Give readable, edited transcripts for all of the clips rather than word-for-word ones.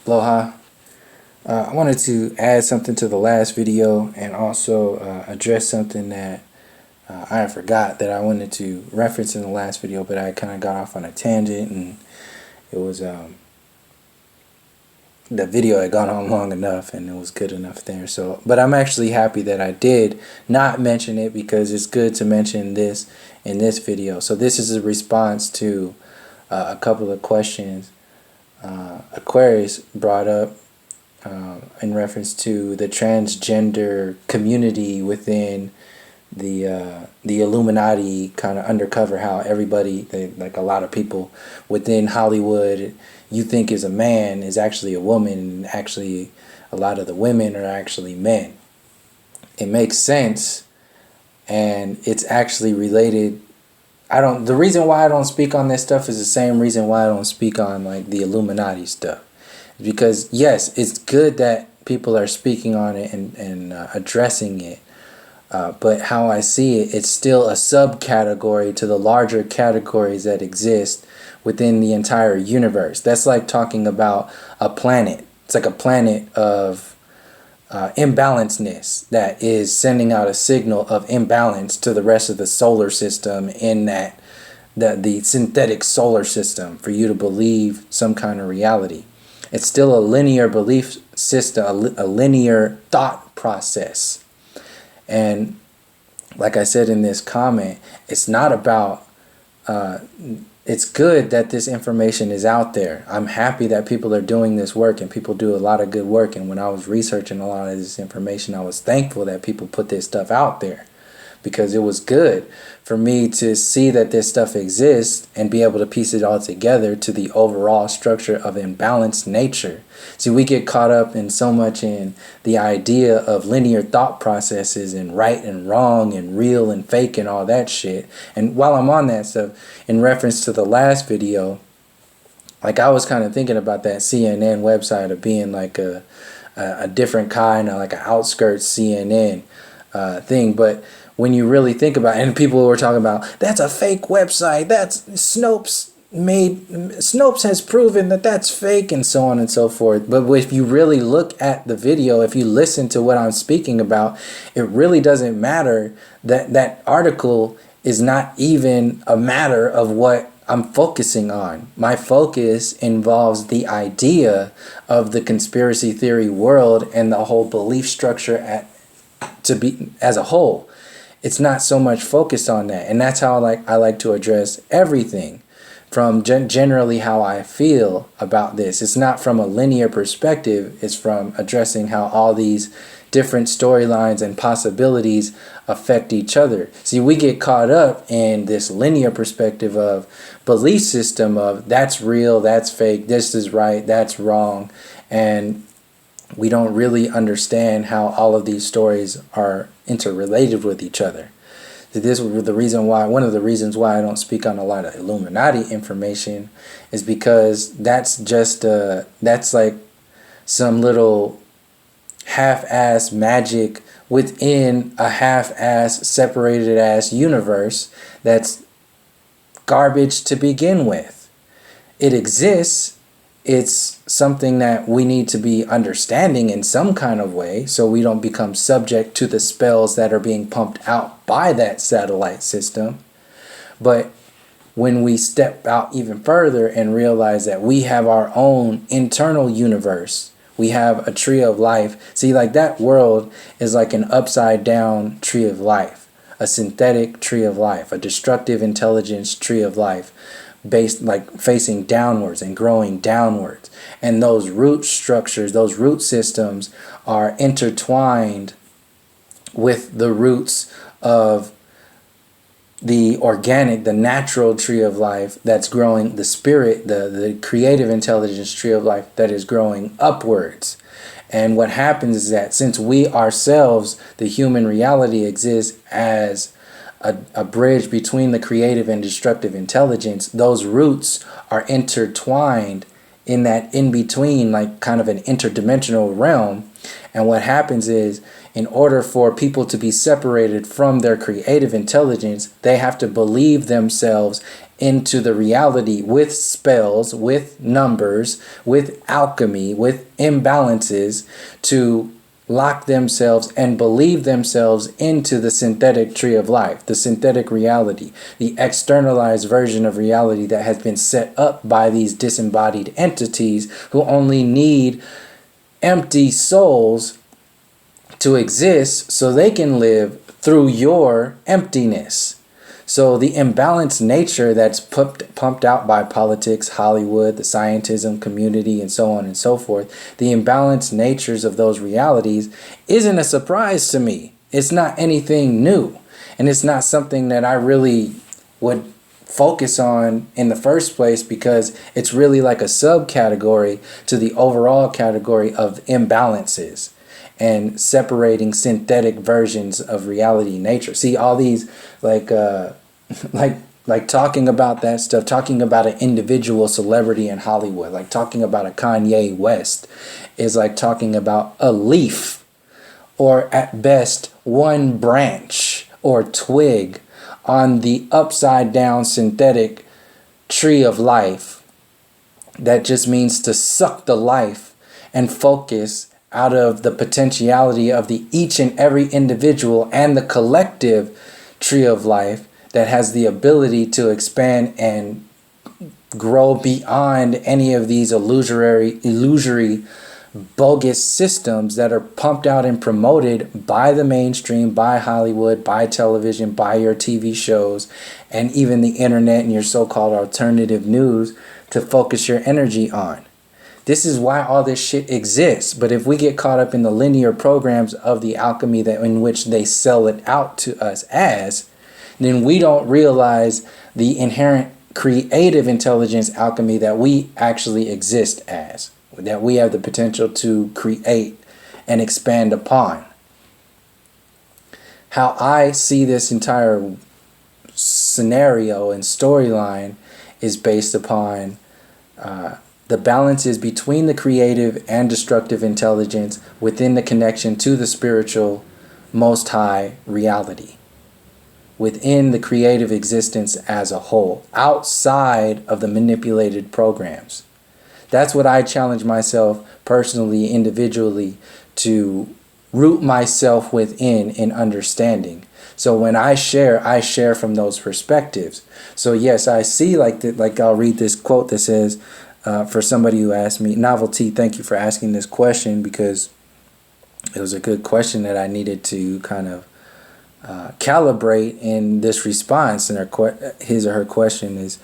Aloha. I wanted to add something to the last video and also address something that I forgot that I wanted to reference in the last video, but I kind of got off on a tangent, and it was the video had gone on long enough and it was good enough there. So, but I'm actually happy that I did not mention it, because it's good to mention this in this video. So this is a response to a couple of questions Aquarius brought up in reference to the transgender community within the Illuminati, kind of undercover, how everybody, like a lot of people within Hollywood you think is a man is actually a woman, and actually a lot of the women are actually men. It makes sense, and it's actually related. The reason why I don't speak on this stuff is the same reason why I don't speak on like the Illuminati stuff. Because yes, it's good that people are speaking on it and addressing it. But how I see it, it's still a subcategory to the larger categories that exist within the entire universe. That's like talking about a planet. It's like a planet of imbalancedness that is sending out a signal of imbalance to the rest of the solar system, in that the synthetic solar system, for you to believe some kind of reality. It's still a linear belief system, a linear thought process. And like I said in this comment, it's not about it's good that this information is out there. I'm happy that people are doing this work, and people do a lot of good work. And when I was researching a lot of this information, I was thankful that people put this stuff out there, because it was good for me to see that this stuff exists and be able to piece it all together to the overall structure of imbalanced nature. See, we get caught up in so much in the idea of linear thought processes and right and wrong and real and fake and all that shit. And while I'm on that stuff, in reference to the last video, like I was kind of thinking about that CNN website of being like a different kind of like an outskirts CNN thing. But when you really think about it, and people were talking about, that's a fake website, that's Snopes has proven that that's fake, and so on and so forth. But if you really look at the video, if you listen to what I'm speaking about, it really doesn't matter. That article is not even a matter of what I'm focusing on. My focus involves the idea of the conspiracy theory world and the whole belief structure as a whole. It's not so much focused on that. And that's how I like to address everything, from generally how I feel about this. It's not from a linear perspective. It's from addressing how all these different storylines and possibilities affect each other. See, we get caught up in this linear perspective of belief system of that's real, that's fake, this is right, that's wrong. And we don't really understand how all of these stories are interrelated with each other. This was the reason why, one of the reasons why I don't speak on a lot of Illuminati information, is because that's just that's like some little half-ass magic within a half-ass separated ass universe that's garbage to begin with. It exists. It's something that we need to be understanding in some kind of way, so we don't become subject to the spells that are being pumped out by that satellite system. But when we step out even further and realize that we have our own internal universe, we have a tree of life. See, like that world is like an upside down tree of life, a synthetic tree of life, a destructive intelligence tree of life, based like facing downwards and growing downwards. And those root structures, those root systems are intertwined with the roots of the organic, the natural tree of life that's growing, the spirit, the creative intelligence tree of life that is growing upwards. And what happens is that since we ourselves, the human reality, exists as a bridge between the creative and destructive intelligence, those roots are intertwined in that in-between, like kind of an interdimensional realm. And what happens is, in order for people to be separated from their creative intelligence, they have to believe themselves into the reality with spells, with numbers, with alchemy, with imbalances, to lock themselves and believe themselves into the synthetic tree of life, the synthetic reality, the externalized version of reality that has been set up by these disembodied entities who only need empty souls to exist so they can live through your emptiness. So the imbalanced nature that's pumped out by politics, Hollywood, the scientism community, and so on and so forth, the imbalanced natures of those realities isn't a surprise to me. It's not anything new. And it's not something that I really would focus on in the first place, because it's really like a subcategory to the overall category of imbalances and separating synthetic versions of reality nature. See, all these like talking about that stuff, talking about an individual celebrity in Hollywood, like talking about a Kanye West, is like talking about a leaf, or at best one branch or twig on the upside down synthetic tree of life that just means to suck the life and focus out of the potentiality of the each and every individual and the collective tree of life that has the ability to expand and grow beyond any of these illusory, bogus systems that are pumped out and promoted by the mainstream, by Hollywood, by television, by your TV shows, and even the internet and your so-called alternative news to focus your energy on. This is why all this shit exists. But if we get caught up in the linear programs of the alchemy that in which they sell it out to us as, then we don't realize the inherent creative intelligence alchemy that we actually exist as, that we have the potential to create and expand upon. How I see this entire scenario and storyline is based upon the balances between the creative and destructive intelligence within the connection to the spiritual most high reality, within the creative existence as a whole, outside of the manipulated programs. That's what I challenge myself personally, individually, to root myself within in understanding. So when I share from those perspectives. So yes, I see like I'll read this quote that says, for somebody who asked me, Novelty, thank you for asking this question, because it was a good question that I needed to kind of calibrate in this response. And his or her question is,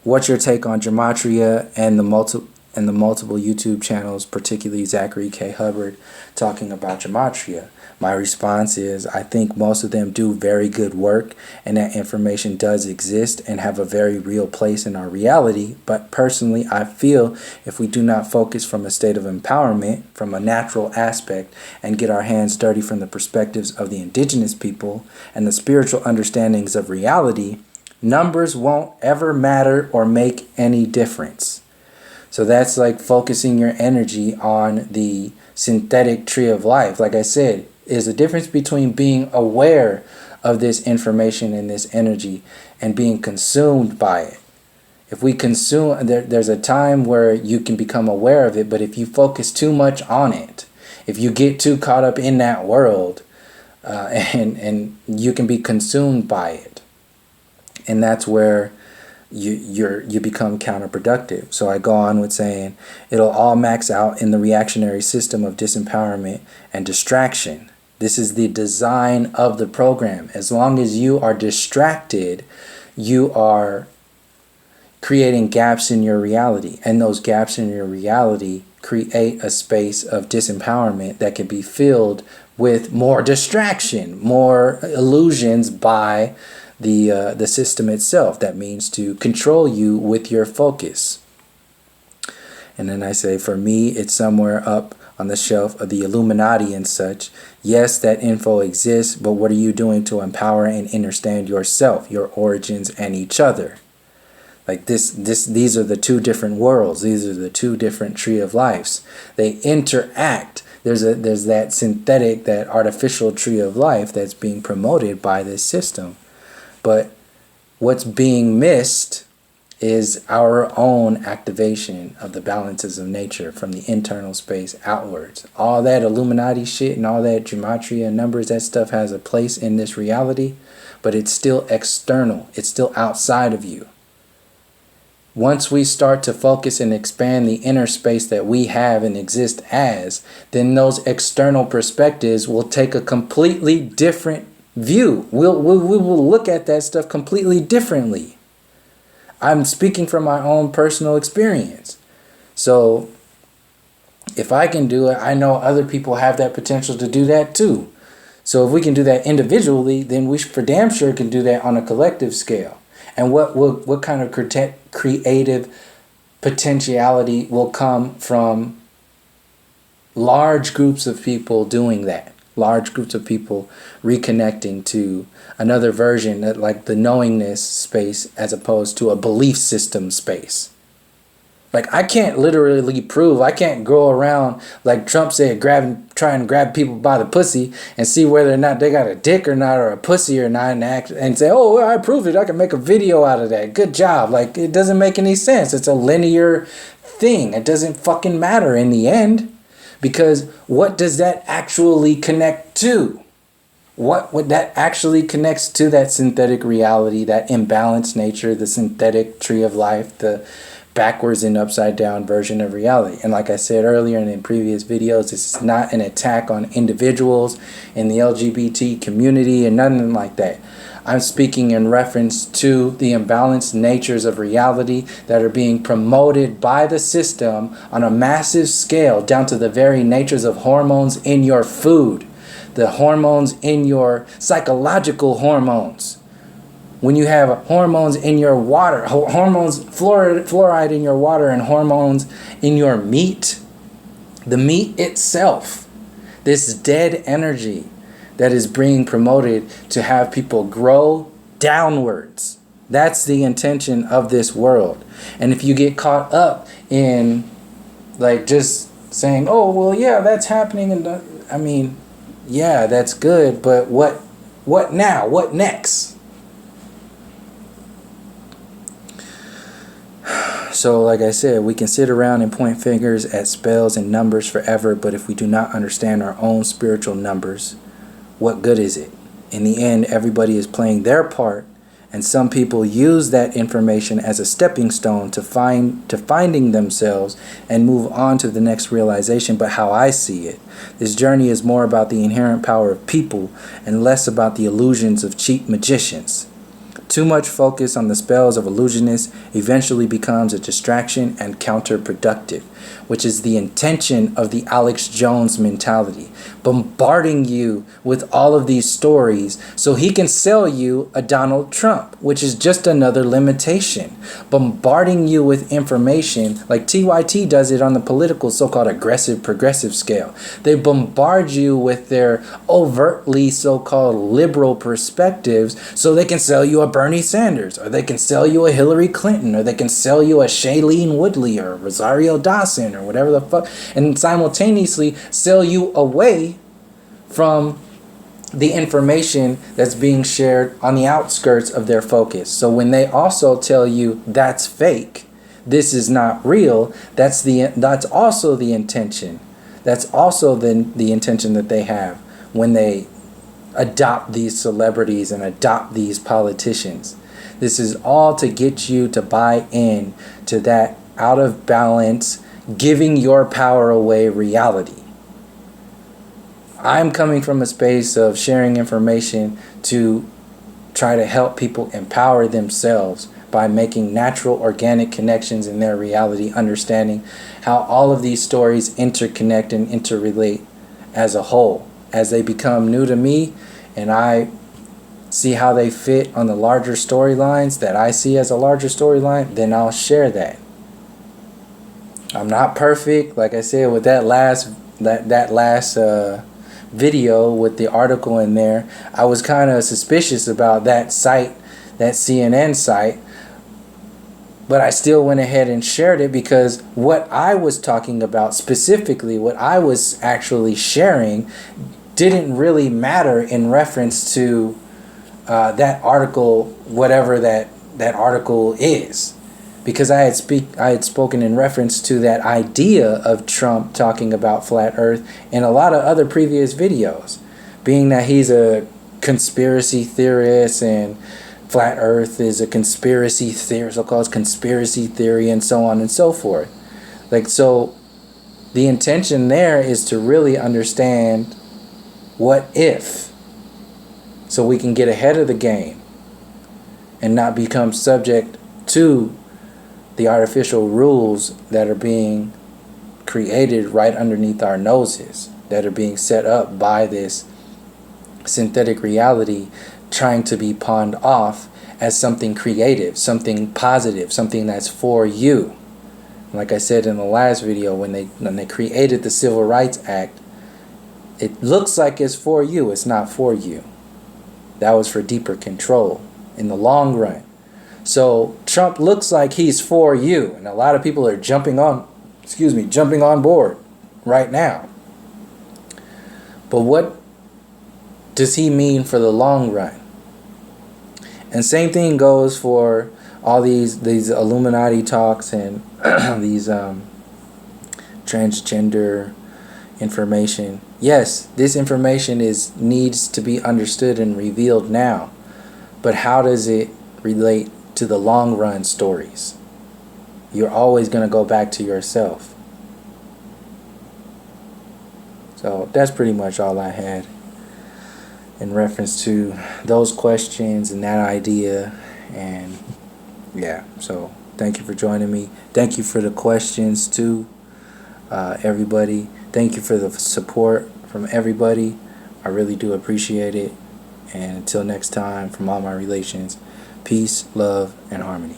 what's your take on Gematria and the multiple YouTube channels, particularly Zachary K. Hubbard, talking about Gematria? My response is, I think most of them do very good work, and that information does exist and have a very real place in our reality. But personally, I feel if we do not focus from a state of empowerment, from a natural aspect, and get our hands dirty from the perspectives of the indigenous people and the spiritual understandings of reality, numbers won't ever matter or make any difference. So that's like focusing your energy on the synthetic tree of life. Like I said, is a difference between being aware of this information and this energy and being consumed by it. If we consume, there's a time where you can become aware of it, but if you focus too much on it, if you get too caught up in that world, and you can be consumed by it, and that's where you become counterproductive. So I go on with saying it'll all max out in the reactionary system of disempowerment and distraction. This is the design of the program. As long as you are distracted, you are creating gaps in your reality, and those gaps in your reality create a space of disempowerment that can be filled with more distraction, more illusions by the system itself. That means to control you with your focus. And then I say, for me, it's somewhere up on the shelf of the Illuminati and such. Yes, that info exists, but what are you doing to empower and understand yourself, your origins, and each other? Like these are the two different worlds. These are the two different tree of lives. They interact there's that synthetic, that artificial tree of life that's being promoted by this system. But what's being missed is our own activation of the balances of nature from the internal space outwards. All that Illuminati shit and all that Gematria numbers, that stuff has a place in this reality, but it's still external. It's still outside of you. Once we start to focus and expand the inner space that we have and exist as, then those external perspectives will take a completely different view. We will look at that stuff completely differently. I'm speaking from my own personal experience. So if I can do it, I know other people have that potential to do that too. So if we can do that individually, then we for damn sure can do that on a collective scale. And what kind of creative potentiality will come from large groups of people doing that? Large groups of people reconnecting to another version, that like the knowingness space as opposed to a belief system space. Like I can't literally prove, I can't go around like Trump said, try and grab people by the pussy and see whether or not they got a dick or not, or a pussy or not, and say, oh, well, I proved it, I can make a video out of that, good job. Like it doesn't make any sense. It's a linear thing. It doesn't fucking matter in the end. Because what does that actually connect to? What would that actually connects to? That synthetic reality, that imbalanced nature, the synthetic tree of life, the backwards and upside down version of reality. And like I said earlier and in previous videos, this is not an attack on individuals in the LGBT community and nothing like that. I'm speaking in reference to the imbalanced natures of reality that are being promoted by the system on a massive scale, down to the very natures of hormones in your food, the hormones in your psychological hormones. When you have hormones in your water, hormones, fluoride in your water, and hormones in your meat, the meat itself, this dead energy that is being promoted to have people grow downwards. That's the intention of this world. And if you get caught up in like just saying, oh, well, yeah, that's happening. And I mean, yeah, that's good. But what now? What next? So like I said, we can sit around and point fingers at spells and numbers forever. But if we do not understand our own spiritual numbers, what good is it? In the end, everybody is playing their part, and some people use that information as a stepping stone to finding themselves and move on to the next realization. But how I see it, this journey is more about the inherent power of people and less about the illusions of cheap magicians. Too much focus on the spells of illusionists eventually becomes a distraction and counterproductive, which is the intention of the Alex Jones mentality, bombarding you with all of these stories so he can sell you a Donald Trump, which is just another limitation. Bombarding you with information like TYT does it on the political so-called aggressive progressive scale. They bombard you with their overtly so-called liberal perspectives so they can sell you a Bernie Sanders, or they can sell you a Hillary Clinton, or they can sell you a Shailene Woodley or Rosario Dawson or whatever the fuck, and simultaneously sell you away from the information that's being shared on the outskirts of their focus. So when they also tell you that's fake, this is not real, that's also the intention. That's also the intention that they have when they adopt these celebrities and adopt these politicians. This is all to get you to buy in to that out of balance, giving your power away reality. I'm coming from a space of sharing information to try to help people empower themselves by making natural, organic connections in their reality, understanding how all of these stories interconnect and interrelate as a whole. As they become new to me and I see how they fit on the larger storylines that I see as a larger storyline, then I'll share that. I'm not perfect, like I said, with that last video with the article in there. I was kind of suspicious about that site, that CNN site, But I still went ahead and shared it because what I was talking about specifically, what I was actually sharing, didn't really matter in reference to that article, whatever that article is. Because I had spoken in reference to that idea of Trump talking about flat Earth in a lot of other previous videos, being that he's a conspiracy theorist and flat Earth is a conspiracy theory, so-called conspiracy theory, and so on and so forth. Like, so the intention there is to really understand what if, so we can get ahead of the game and not become subject to the artificial rules that are being created right underneath our noses, that are being set up by this synthetic reality, trying to be pawned off as something creative, something positive, something that's for you. Like I said in the last video, when they created the Civil Rights Act, it looks like it's for you. It's not for you. That was for deeper control in the long run. So Trump looks like he's for you, and a lot of people are jumping on board right now. But what does he mean for the long run? And same thing goes for all these Illuminati talks and these transgender information. Yes, this information needs to be understood and revealed now. But how does it relate to the long run stories? You're always going to go back to yourself. So that's pretty much all I had in reference to those questions and that idea. And yeah, so thank you for joining me. Thank you for the questions too, everybody. Thank you for the support from everybody. I really do appreciate it. And until next time, from all my relations, peace, love, and harmony.